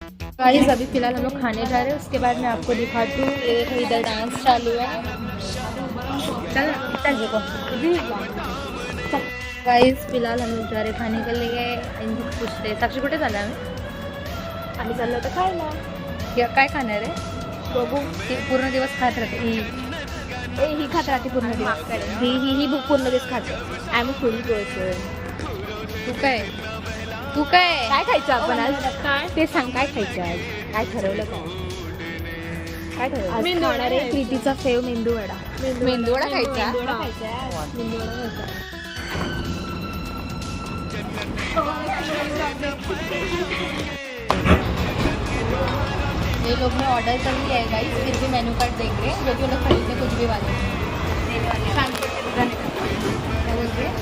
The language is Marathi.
गाइस अभी फिलहाल हम लोग खाने जा रहे हैं, उसके बाद मैं आपको दिखाती हूँ। ये देखो इधर डांस चालू है। चल चल देखो गाइस, फिलहाल हम लोग जा रहे खाने के लिए। इनको पूछते साक्षी कुठे झालं आम्ही चाललो होतो खायला। काय खाणार आहे बघू। पूर्ण दिवस खात राहते ही खात राहते पूर्ण दिवस। ही पूर्ण दिवस खाते। आम्ही फुडी पर्सन। तू काय खायचं आपण आज? काय ते सांग, काय खायचं आज? काय ठरवलं काय ठरवलं? आज खाणार आहे प्रीतीचा फेव मेंदूवडा। मेंदूवडा खायचा? ये लोग ने ऑर्डर कर लिया है गाइस, फिर भी मेन्यू कार्ड देख रहे हैं, जो कि वो लोग खरीदने कुछ भी वाले हैं। क्या बोल रहे हैं?